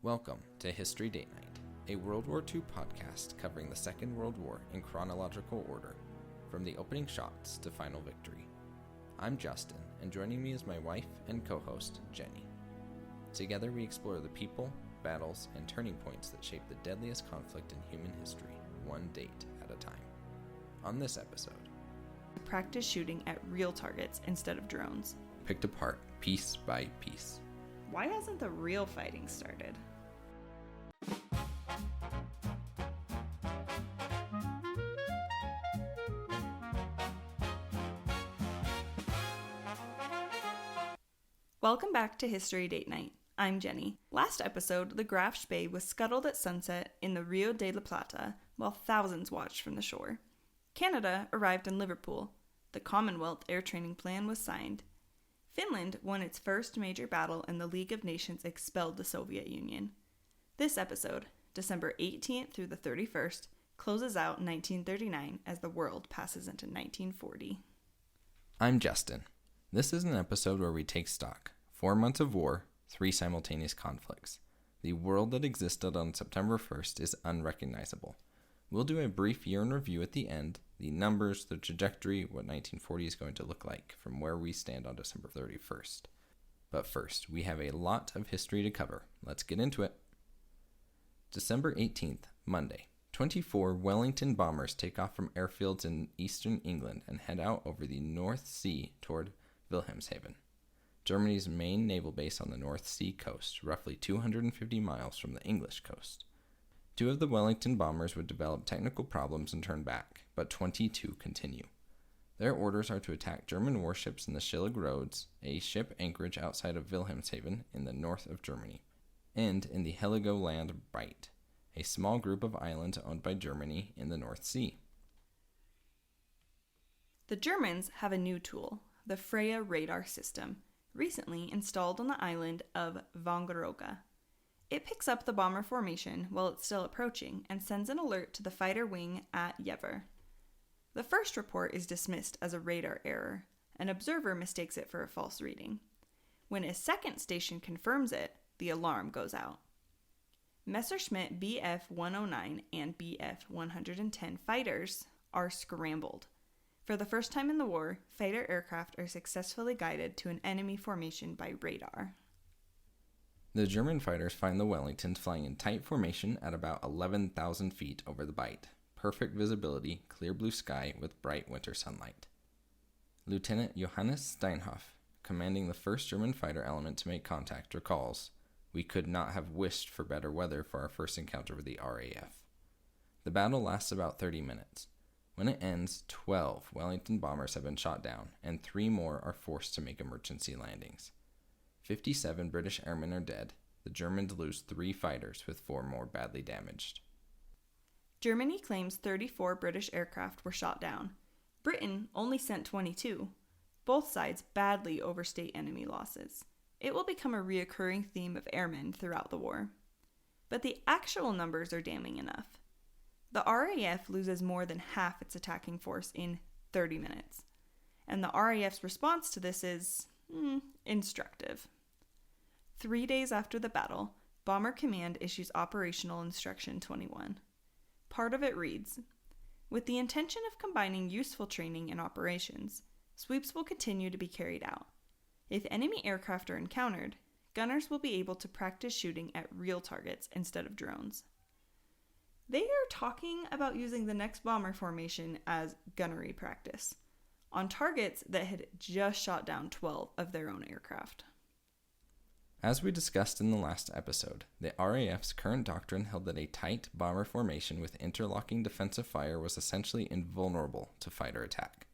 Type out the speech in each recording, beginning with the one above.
Welcome to History Date Night, a World War II podcast covering the Second World War in chronological order, from the opening shots to final victory. I'm Justin, and joining me is my wife and co-host, Jenny. Together we explore the people, battles, and turning points that shape the deadliest conflict in human history, one date at a time. On this episode, practice shooting at real targets instead of drones. Picked apart piece by piece. Why hasn't the real fighting started? Welcome back to History Date Night. I'm Jenny. Last episode, the Graf Spee was scuttled at sunset in the Rio de la Plata while thousands watched from the shore. Canada arrived in Liverpool. The Commonwealth Air Training Plan was signed. Finland won its first major battle and the League of Nations expelled the Soviet Union. This episode, December 18th through the 31st, closes out 1939 as the world passes into 1940. I'm Justin. This is an episode where we take stock. 4 months of war, 3 simultaneous conflicts. The world that existed on September 1st is unrecognizable. We'll do a brief year in review at the end, the numbers, the trajectory, what 1940 is going to look like from where we stand on December 31st. But first, we have a lot of history to cover. Let's get into it. December 18th, Monday. 24 Wellington bombers take off from airfields in eastern England and head out over the North Sea toward Wilhelmshaven, Germany's main naval base on the North Sea coast, roughly 250 miles from the English coast. 2 of the Wellington bombers would develop technical problems and turn back, but 22 continue. Their orders are to attack German warships in the Schillig Roads, a ship anchorage outside of Wilhelmshaven in the north of Germany, and in the Heligoland Bight, a small group of islands owned by Germany in the North Sea. The Germans have a new tool, the Freya radar system, recently installed on the island of Wangerooge. It picks up the bomber formation while it's still approaching and sends an alert to the fighter wing at Jever. The first report is dismissed as a radar error. An observer mistakes it for a false reading. When a second station confirms it, the alarm goes out. Messerschmitt Bf 109 and Bf 110 fighters are scrambled. For the first time in the war, fighter aircraft are successfully guided to an enemy formation by radar. The German fighters find the Wellingtons flying in tight formation at about 11,000 feet over the Bight. Perfect visibility, clear blue sky with bright winter sunlight. Lieutenant Johannes Steinhoff, commanding the 1st German fighter element to make contact, recalls, "We could not have wished for better weather for our first encounter with the RAF." The battle lasts about 30 minutes. When it ends, 12 Wellington bombers have been shot down, and 3 more are forced to make emergency landings. 57 British airmen are dead. The Germans lose 3 fighters, with 4 more badly damaged. Germany claims 34 British aircraft were shot down. Britain only sent 22. Both sides badly overstate enemy losses. It will become a reoccurring theme of airmen throughout the war. But the actual numbers are damning enough. The RAF loses more than half its attacking force in 30 minutes. And the RAF's response to this is instructive. 3 days after the battle, Bomber Command issues Operational Instruction 21. Part of it reads, "With the intention of combining useful training and operations, sweeps will continue to be carried out. If enemy aircraft are encountered, gunners will be able to practice shooting at real targets instead of drones." They are talking about using the next bomber formation as gunnery practice on targets that had just shot down 12 of their own aircraft. As we discussed in the last episode, the RAF's current doctrine held that a tight bomber formation with interlocking defensive fire was essentially invulnerable to fighter attack.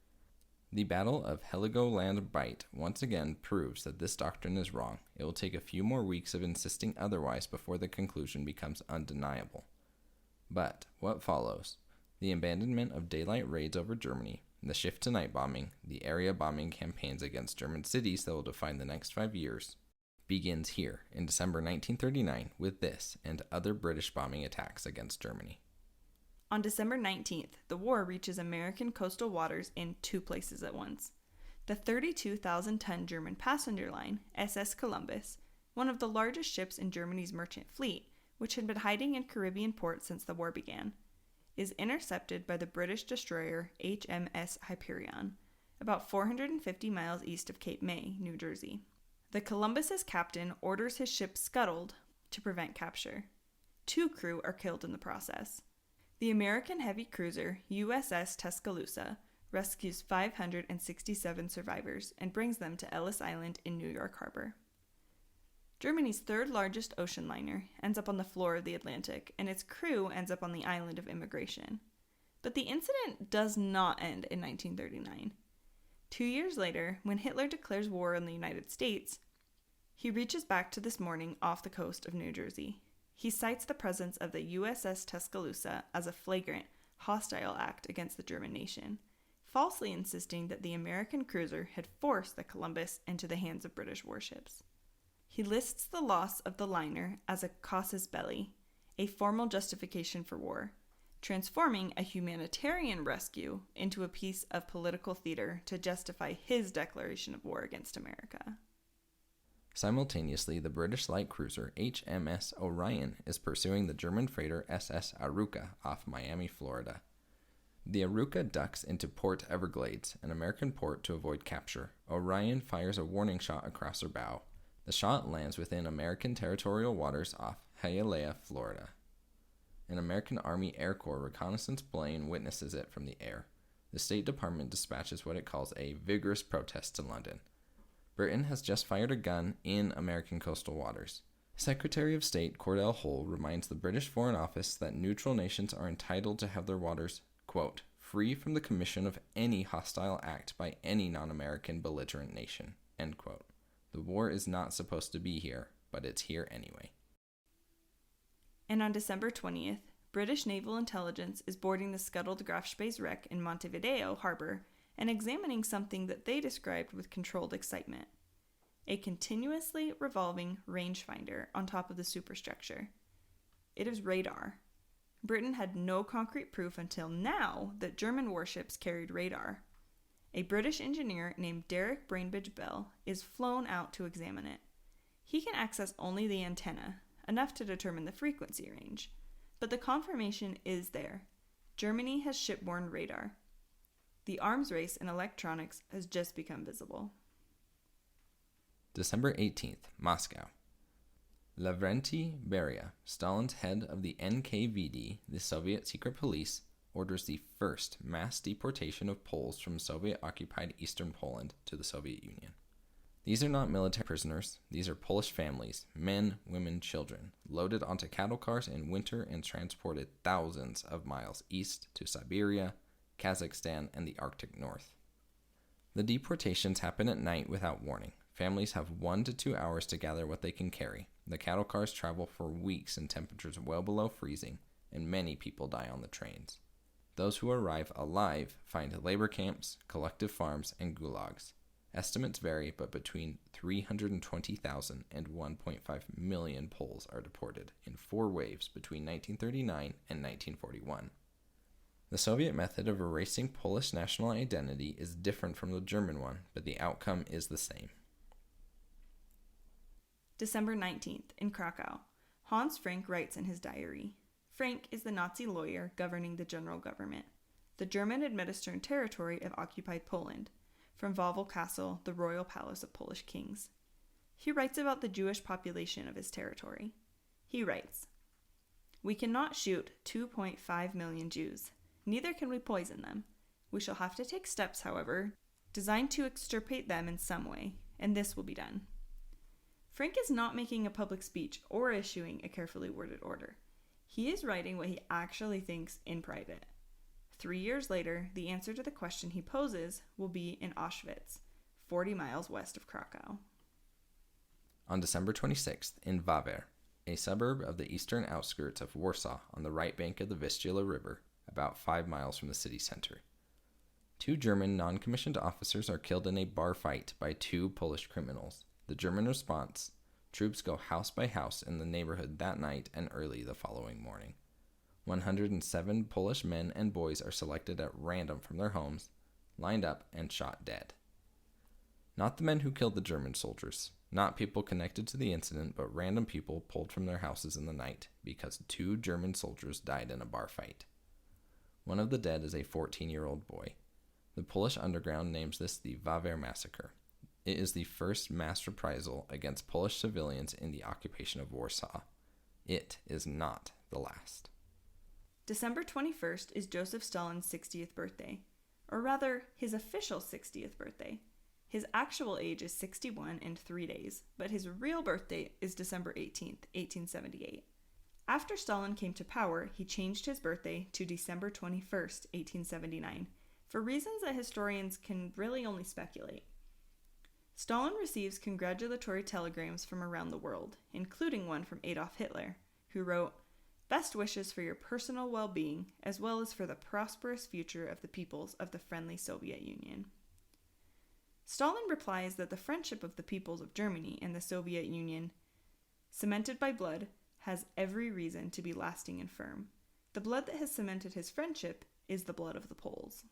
The Battle of Heligoland Bight once again proves that this doctrine is wrong. It will take a few more weeks of insisting otherwise before the conclusion becomes undeniable. But what follows, the abandonment of daylight raids over Germany, the shift to night bombing, the area bombing campaigns against German cities that will define the next 5 years, begins here in December 1939 with this and other British bombing attacks against Germany. On December 19th, the war reaches American coastal waters in 2 places at once. The 32,000-ton German passenger line, SS Columbus, one of the largest ships in Germany's merchant fleet, which had been hiding in Caribbean ports since the war began, is intercepted by the British destroyer HMS Hyperion, about 450 miles east of Cape May, New Jersey. The Columbus's captain orders his ship scuttled to prevent capture. 2 crew are killed in the process. The American heavy cruiser USS Tuscaloosa rescues 567 survivors and brings them to Ellis Island in New York Harbor. Germany's 3rd largest ocean liner ends up on the floor of the Atlantic, and its crew ends up on the island of Immigration. But the incident does not end in 1939. 2 years later, when Hitler declares war on the United States, he reaches back to this morning off the coast of New Jersey. He cites the presence of the USS Tuscaloosa as a flagrant, hostile act against the German nation, falsely insisting that the American cruiser had forced the Columbus into the hands of British warships. He lists the loss of the liner as a casus belli, a formal justification for war, transforming a humanitarian rescue into a piece of political theater to justify his declaration of war against America. Simultaneously, the British light cruiser HMS Orion is pursuing the German freighter SS Aruka off Miami, Florida. The Aruka ducks into Port Everglades, an American port, to avoid capture. Orion fires a warning shot across her bow. The shot lands within American territorial waters off Hialeah, Florida. An American Army Air Corps reconnaissance plane witnesses it from the air. The State Department dispatches what it calls a vigorous protest to London. Britain has just fired a gun in American coastal waters. Secretary of State Cordell Hull reminds the British Foreign Office that neutral nations are entitled to have their waters, quote, free from the commission of any hostile act by any non-American belligerent nation, end quote. The war is not supposed to be here, but it's here anyway. And on December 20th, British naval intelligence is boarding the scuttled Graf Spey's wreck in Montevideo harbor and examining something that they described with controlled excitement: a continuously revolving rangefinder on top of the superstructure. It is radar. Britain had no concrete proof until now that German warships carried radar. A British engineer named Derek Bainbridge Bell is flown out to examine it. He can access only the antenna, enough to determine the frequency range, but the confirmation is there. Germany has shipborne radar. The arms race in electronics has just become visible. December 18th, Moscow. Lavrentiy Beria, Stalin's head of the NKVD, the Soviet secret police, orders the first mass deportation of Poles from Soviet-occupied eastern Poland to the Soviet Union. These are not military prisoners. These are Polish families, men, women, children, loaded onto cattle cars in winter and transported thousands of miles east to Siberia, Kazakhstan, and the Arctic North. The deportations happen at night without warning. Families have 1 to 2 hours to gather what they can carry. The cattle cars travel for weeks in temperatures well below freezing, and many people die on the trains. Those who arrive alive find labor camps, collective farms, and gulags. Estimates vary, but between 320,000 and 1.5 million Poles are deported in 4 waves between 1939 and 1941. The Soviet method of erasing Polish national identity is different from the German one, but the outcome is the same. December 19th, in Krakow, Hans Frank writes in his diary. Frank is the Nazi lawyer governing the general government, the German-administered territory of occupied Poland, from Wawel Castle, the royal palace of Polish kings. He writes about the Jewish population of his territory. He writes, "We cannot shoot 2.5 million Jews. Neither can we poison them. We shall have to take steps, however, designed to extirpate them in some way, and this will be done." Frank is not making a public speech or issuing a carefully worded order. He is writing what he actually thinks in private. 3 years later, the answer to the question he poses will be in Auschwitz, 40 miles west of Krakow. On December 26th, in Wawer, a suburb of the eastern outskirts of Warsaw on the right bank of the Vistula River, about 5 miles from the city center. 2 German non-commissioned officers are killed in a bar fight by 2 Polish criminals. The German response: troops go house by house in the neighborhood that night and early the following morning. 107 Polish men and boys are selected at random from their homes, lined up, and shot dead. Not the men who killed the German soldiers. Not people connected to the incident, but random people pulled from their houses in the night because 2 German soldiers died in a bar fight. One of the dead is a 14-year-old boy. The Polish underground names this the Wawer massacre. It is the first mass reprisal against Polish civilians in the occupation of Warsaw. It is not the last. December 21st is Joseph Stalin's 60th birthday, or rather, his official 60th birthday. His actual age is 61 and 3 days, but his real birthday is December 18th, 1878. After Stalin came to power, he changed his birthday to December 21st, 1879, for reasons that historians can really only speculate. Stalin receives congratulatory telegrams from around the world, including one from Adolf Hitler, who wrote, "Best wishes for your personal well-being, as well as for the prosperous future of the peoples of the friendly Soviet Union." Stalin replies that the friendship of the peoples of Germany and the Soviet Union, cemented by blood, has every reason to be lasting and firm. The blood that has cemented his friendship is the blood of the Poles.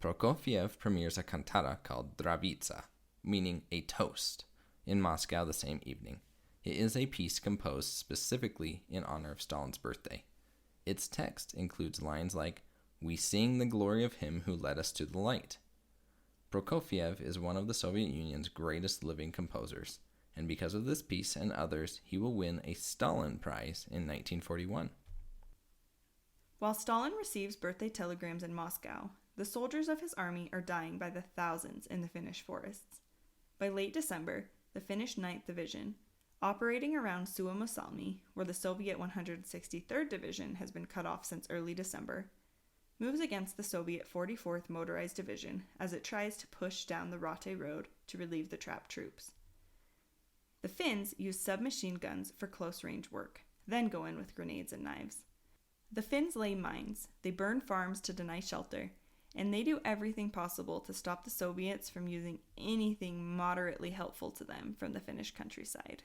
Prokofiev premieres a cantata called Zdravitsa, meaning a toast, in Moscow the same evening. It is a piece composed specifically in honor of Stalin's birthday. Its text includes lines like, "We sing the glory of him who led us to the light." Prokofiev is one of the Soviet Union's greatest living composers, and because of this piece and others, he will win a Stalin Prize in 1941. While Stalin receives birthday telegrams in Moscow, the soldiers of his army are dying by the thousands in the Finnish forests. By late December, the Finnish 9th Division, operating around Suomussalmi, where the Soviet 163rd Division has been cut off since early December, moves against the Soviet 44th Motorized Division as it tries to push down the Rate Road to relieve the trapped troops. The Finns use submachine guns for close-range work, then go in with grenades and knives. The Finns lay mines, they burn farms to deny shelter, and they do everything possible to stop the Soviets from using anything moderately helpful to them from the Finnish countryside.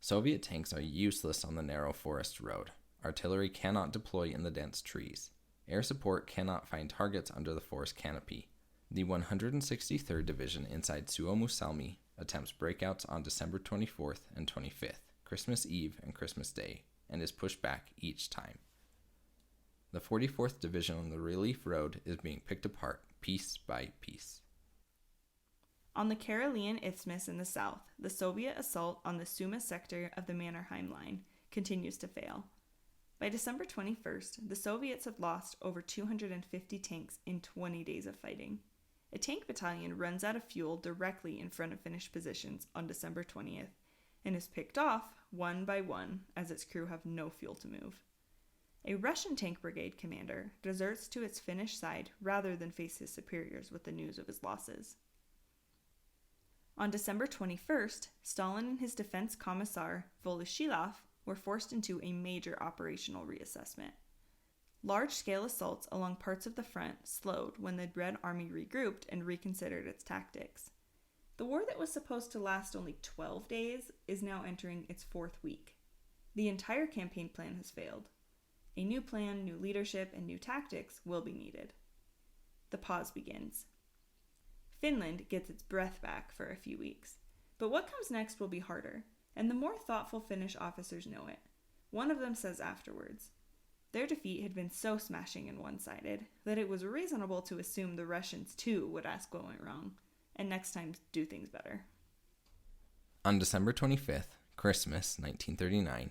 Soviet tanks are useless on the narrow forest road. Artillery cannot deploy in the dense trees. Air support cannot find targets under the forest canopy. The 163rd Division inside Suomussalmi attempts breakouts on December 24th and 25th, Christmas Eve and Christmas Day, and is pushed back each time. The 44th Division on the relief road is being picked apart piece by piece. On the Karelian Isthmus in the south, the Soviet assault on the Suma sector of the Mannerheim Line continues to fail. By December 21st, the Soviets had lost over 250 tanks in 20 days of fighting. A tank battalion runs out of fuel directly in front of Finnish positions on December 20th and is picked off one by one as its crew have no fuel to move. A Russian tank brigade commander deserts to its Finnish side rather than face his superiors with the news of his losses. On December 21st, Stalin and his defense commissar, Voloshilov, were forced into a major operational reassessment. Large-scale assaults along parts of the front slowed when the Red Army regrouped and reconsidered its tactics. The war that was supposed to last only 12 days is now entering its 4th week. The entire campaign plan has failed. A new plan, new leadership, and new tactics will be needed. The pause begins. Finland gets its breath back for a few weeks. But what comes next will be harder, and the more thoughtful Finnish officers know it. One of them says afterwards, their defeat had been so smashing and one-sided that it was reasonable to assume the Russians too would ask what went wrong, and next time do things better. On December 25th, Christmas 1939,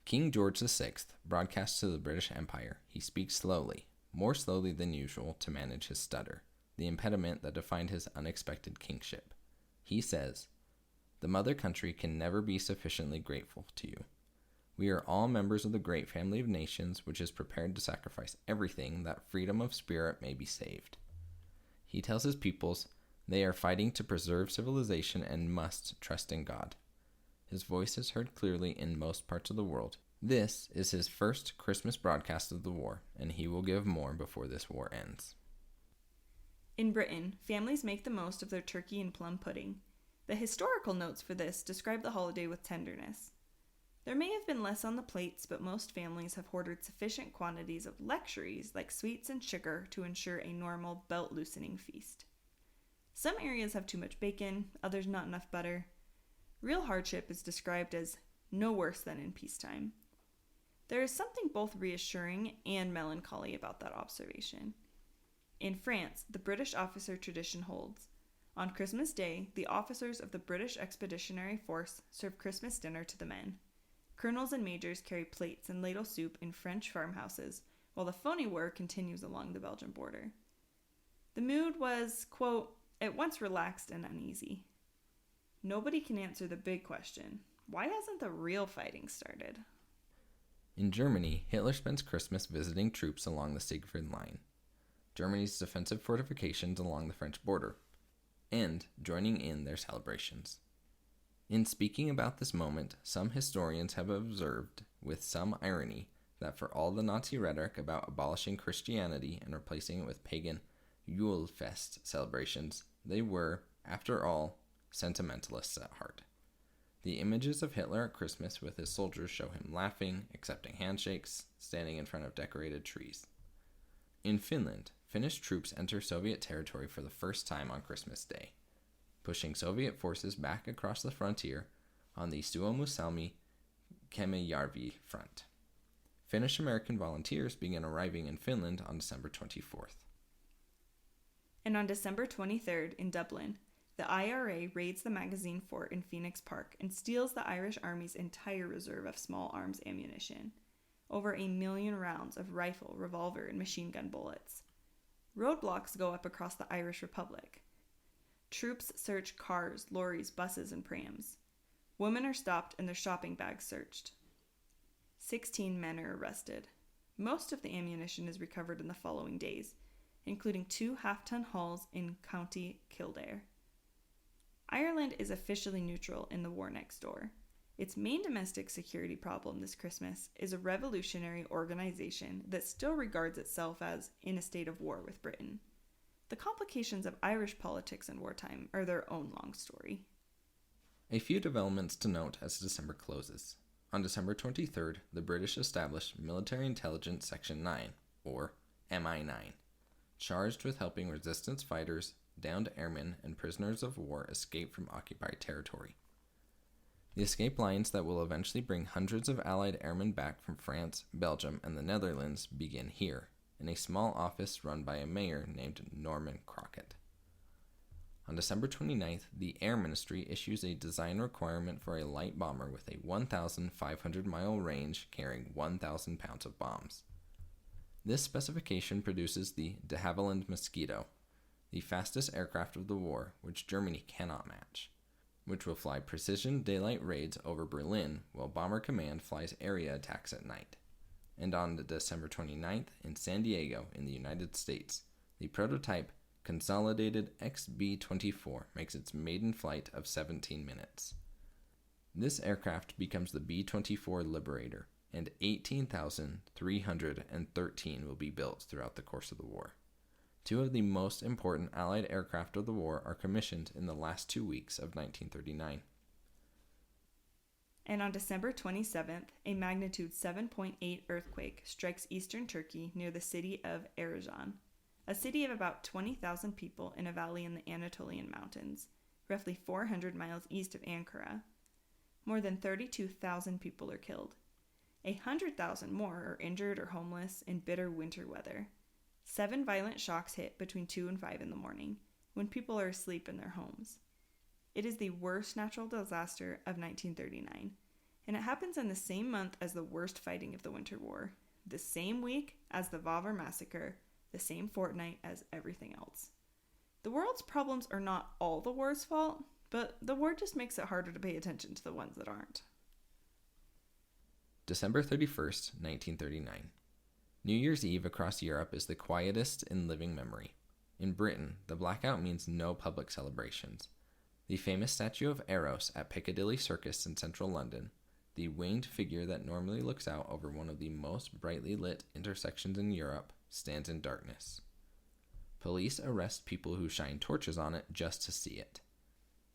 King George VI broadcasts to the British Empire. He speaks slowly, more slowly than usual to manage his stutter, the impediment that defined his unexpected kingship. He says, "The mother country can never be sufficiently grateful to you. We are all members of the great family of nations which is prepared to sacrifice everything that freedom of spirit may be saved." He tells his peoples they are fighting to preserve civilization and must trust in God. His voice is heard clearly in most parts of the world. This is his first Christmas broadcast of the war, and he will give more before this war ends. In Britain, families make the most of their turkey and plum pudding. The historical notes for this describe the holiday with tenderness. There may have been less on the plates, but most families have hoarded sufficient quantities of luxuries like sweets and sugar to ensure a normal belt-loosening feast. Some areas have too much bacon, others not enough butter. Real hardship is described as no worse than in peacetime. There is something both reassuring and melancholy about that observation. In France, the British officer tradition holds. On Christmas Day, the officers of the British Expeditionary Force serve Christmas dinner to the men. Colonels and majors carry plates and ladle soup in French farmhouses, while the phony war continues along the Belgian border. The mood was, quote, at once relaxed and uneasy. Nobody can answer the big question, why hasn't the real fighting started? In Germany, Hitler spends Christmas visiting troops along the Siegfried Line, Germany's defensive fortifications along the French border, and joining in their celebrations. In speaking about this moment, some historians have observed, with some irony, that for all the Nazi rhetoric about abolishing Christianity and replacing it with pagan Yule-fest celebrations, they were, after all, sentimentalists at heart. The images of Hitler at Christmas with his soldiers show him laughing, accepting handshakes, standing in front of decorated trees. In Finland, Finnish troops enter Soviet territory for the first time on Christmas Day, pushing Soviet forces back across the frontier on the Suomussalmi-Kemijärvi front. Finnish-American volunteers began arriving in Finland on December 24th. And on December 23rd in Dublin, the IRA raids the magazine fort in Phoenix Park and steals the Irish Army's entire reserve of small arms ammunition, over 1 million rounds of rifle, revolver, and machine gun bullets. Roadblocks go up across the Irish Republic. Troops search cars, lorries, buses, and prams. Women are stopped and their shopping bags searched. 16 men are arrested. Most of the ammunition is recovered in the following days, including 2 half-ton hulls in County Kildare. Ireland is officially neutral in the war next door. Its main domestic security problem this Christmas is a revolutionary organization that still regards itself as in a state of war with Britain. The complications of Irish politics in wartime are their own long story. A few developments to note as December closes. On December 23rd, the British established Military Intelligence Section 9, or MI9, charged with helping resistance fighters, downed airmen, and prisoners of war escape from occupied territory. The escape lines that will eventually bring hundreds of Allied airmen back from France, Belgium, and the Netherlands begin here, in a small office run by a mayor named Norman Crockett. On December 29th, the Air Ministry issues a design requirement for a light bomber with a 1,500-mile range carrying 1,000 pounds of bombs. This specification produces the de Havilland Mosquito, the fastest aircraft of the war, which Germany cannot match, which will fly precision daylight raids over Berlin while Bomber Command flies area attacks at night. And on December 29th, in San Diego, in the United States, the prototype Consolidated XB-24 makes its maiden flight of 17 minutes. This aircraft becomes the B-24 Liberator, and 18,313 will be built throughout the course of the war. 2 of the most important Allied aircraft of the war are commissioned in the last 2 weeks of 1939. And on December 27th, a magnitude 7.8 earthquake strikes eastern Turkey near the city of Erzincan, a city of about 20,000 people in a valley in the Anatolian Mountains, roughly 400 miles east of Ankara. More than 32,000 people are killed. 100,000 more are injured or homeless in bitter winter weather. 7 violent shocks hit between 2 and 5 in the morning, when people are asleep in their homes. It is the worst natural disaster of 1939, and it happens in the same month as the worst fighting of the Winter War, the same week as the Vávar massacre, the same fortnight as everything else. The world's problems are not all the war's fault, but the war just makes it harder to pay attention to the ones that aren't. December 31st, 1939. New Year's Eve across Europe is the quietest in living memory. In Britain, the blackout means no public celebrations. The famous statue of Eros at Piccadilly Circus in central London, the winged figure that normally looks out over one of the most brightly lit intersections in Europe, stands in darkness. Police arrest people who shine torches on it just to see it.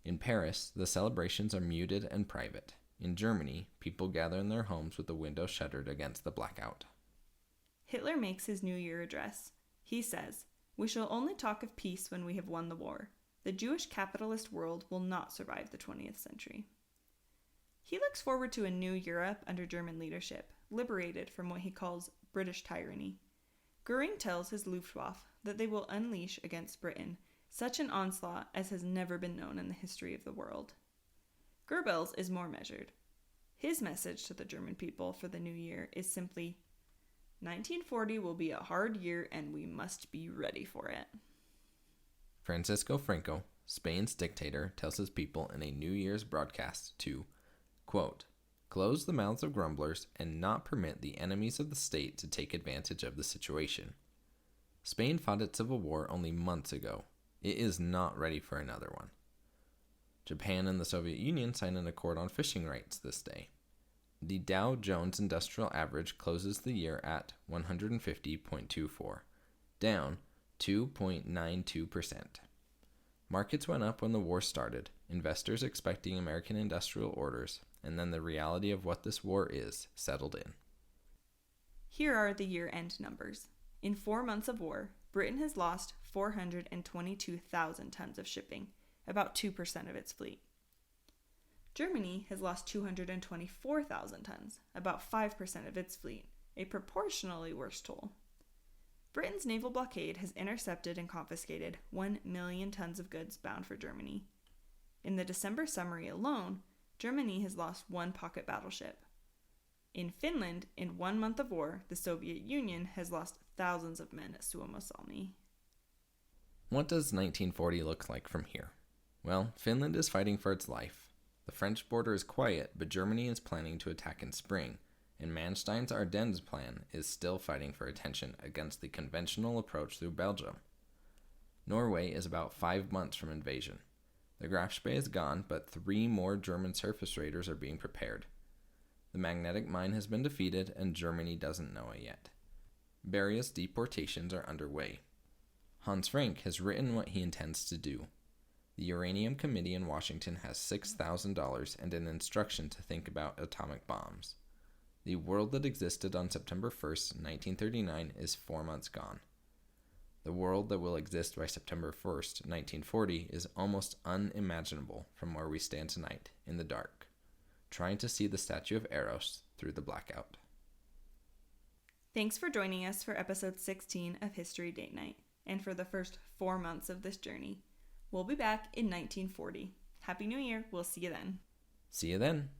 In Paris, the celebrations are muted and private. In Germany, people gather in their homes with the windows shuttered against the blackout. Hitler makes his New Year address. He says, "We shall only talk of peace when we have won the war. The Jewish capitalist world will not survive the 20th century. He looks forward to a new Europe under German leadership, liberated from what he calls British tyranny. Goering tells his Luftwaffe that they will unleash against Britain such an onslaught as has never been known in the history of the world. Goebbels is more measured. His message to the German people for the new year is simply, 1940 will be a hard year and we must be ready for it. Francisco Franco, Spain's dictator, tells his people in a New Year's broadcast to, quote, close the mouths of grumblers and not permit the enemies of the state to take advantage of the situation. Spain fought its civil war only months ago. It is not ready for another one. Japan and the Soviet Union signed an accord on fishing rights this day. The Dow Jones Industrial Average closes the year at 150.24, down 2.92%. Markets went up when the war started, investors expecting American industrial orders, and then the reality of what this war is settled in. Here are the year-end numbers. In 4 months of war, Britain has lost 422,000 tons of shipping, about 2% of its fleet. Germany has lost 224,000 tons, about 5% of its fleet, a proportionally worse toll. Britain's naval blockade has intercepted and confiscated 1 million tons of goods bound for Germany. In the December summary alone, Germany has lost 1 pocket battleship. In Finland, in 1 month of war, the Soviet Union has lost thousands of men at Suomussalmi. What does 1940 look like from here? Well, Finland is fighting for its life. The French border is quiet, but Germany is planning to attack in spring, and Manstein's Ardennes plan is still fighting for attention against the conventional approach through Belgium. Norway is about 5 months from invasion. The Grafspee is gone, but 3 more German surface raiders are being prepared. The magnetic mine has been defeated, and Germany doesn't know it yet. Various deportations are underway. Hans Frank has written what he intends to do. The Uranium Committee in Washington has $6,000 and an instruction to think about atomic bombs. The world that existed on September 1st, 1939 is 4 months gone. The world that will exist by September 1st, 1940 is almost unimaginable from where we stand tonight, in the dark, trying to see the statue of Eros through the blackout. Thanks for joining us for episode 16 of History Date Night, and for the first 4 months of this journey. We'll be back in 1940. Happy New Year. We'll see you then. See you then.